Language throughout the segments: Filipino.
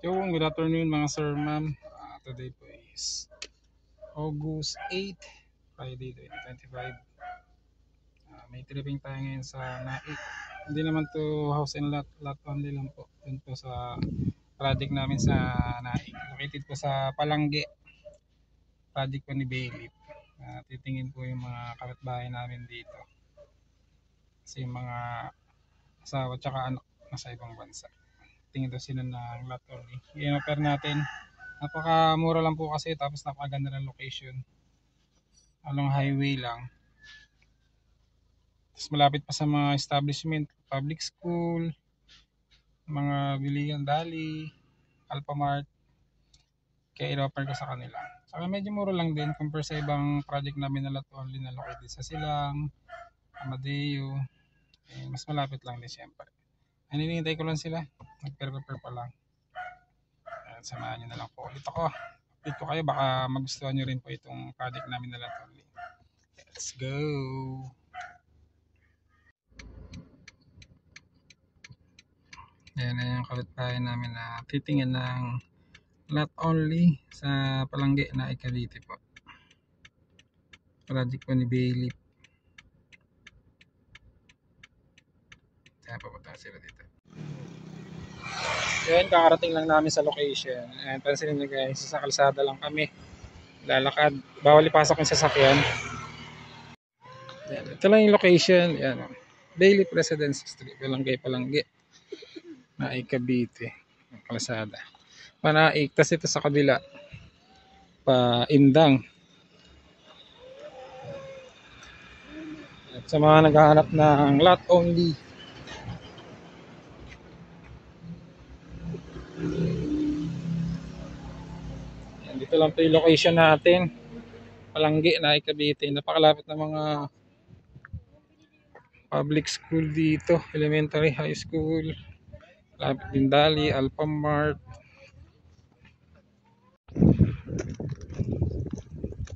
Yung good afternoon mga sir, ma'am. Today po is August 8, Friday 2025. May tripping tayo ngayon sa Naik. Hindi naman to house and lot only lang po. Dun po sa project namin sa Naik. Located po sa Palangge. Project po ni Bailey. Titingin po yung mga kapitbahay namin dito. Kasi yung mga asawa tsaka anak nasa ibang bansa. Tingin daw sila ng lot only. I-offer natin. Napakamura lang po kasi tapos napakaganda ng location. Along highway lang. Tapos malapit pa sa mga establishment, public school, mga bilihan, Dali, Alphamart. Kaya i-offer ko sa kanila. Saka medyo mura lang din compare sa ibang project namin na lot only na located sa Silang, Amadeo. Mas malapit lang din siyempre. Hinihintay ko lang sila. Nag-prepare pa lang. Ayan, samahan nyo na lang po ulit ako. Update ko kayo. Baka magustuhan nyo rin po itong project namin na lot only. Let's go! Ayan na yung kapitbahay namin na titingin ng lot only sa Palangge na Cavite po. Project po ni Bailey. Kaya papunta sila dito. Ayan, kakarating lang namin sa location. Ayan, pansinin nyo guys, sa kalsada lang kami. Lalakad. Bawal ipasok yung sasakyan. Ayan, ito lang yung location. Ayan, Bailey Residence Street. Palangge na Cavite. Kalsada. Panaik. Tas ito sa kabila. Pa Indang. At sa mga naghahanap ng lot only. Ayan, dito lang po yung location natin. Palangge na Cavite. Napakalapit ng mga public school dito. Elementary, high school. Lapit din Dali, Alphamart.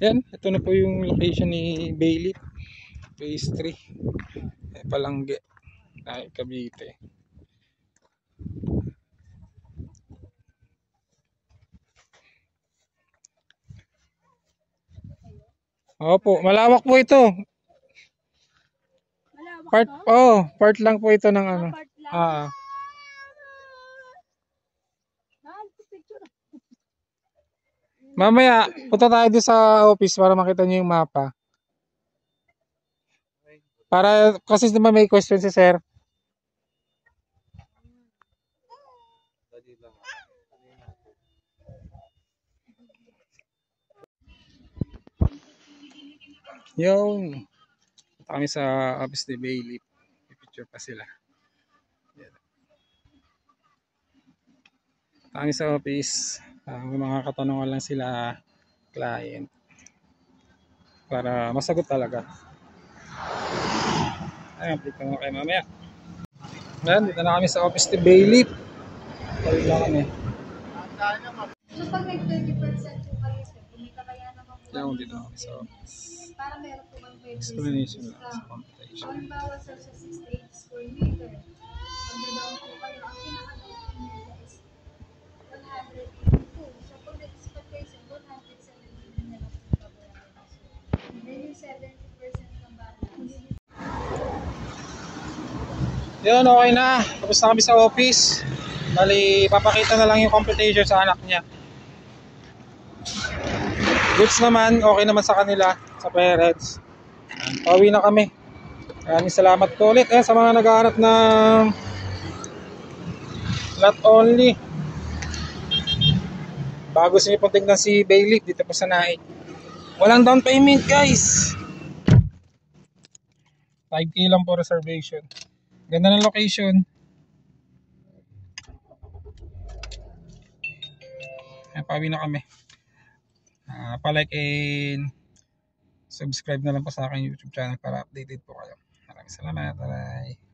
Yan, ito na po yung location ni Bailey. Phase 3. Palangge na Cavite. Opo, malawak po ito. Part lang po ito ng ano. Mamaya, punta tayo din sa office para makita niyo yung mapa. Para, kasi naman may question si sir. Yung, punta kami sa office ni Bailey. Picture pa sila. Punta kami sa office. May mga katanungan lang sila client. Para masagot talaga. Ayan, update ko kayo mamaya. Ayan, dito na kami sa office ni Bailey. Balik lang kami. So pag may 20% po kayo, kumita kaya naman po. Ayan, dito na kami sa office. Para meron po kang 20% Explanation lang sa computation. Ang bawat sa 68 square meter. Mag-down po kayo. Ang pinaka-down nila is 182. So pag nag-expectation, 117 na lang po babayaran. Then yung 70% ng balance. Yun, okay na. Tapos na kami sa office. Bali, papakita na lang yung computation sa anak niya. Goods naman, okay naman sa kanila, sa parents. Pauwi na kami. Maraming salamat po ulit. Sa mga naghahanap ng lot only. Bago sa inyo pong tignan si Bailey dito po sa Naik. Walang down payment guys. 5K lang po reservation. Ganda ng location. Pauwi na kami. Pa-like and subscribe na lang po sa aking YouTube channel para updated po kayo. Maraming salamat. Bye.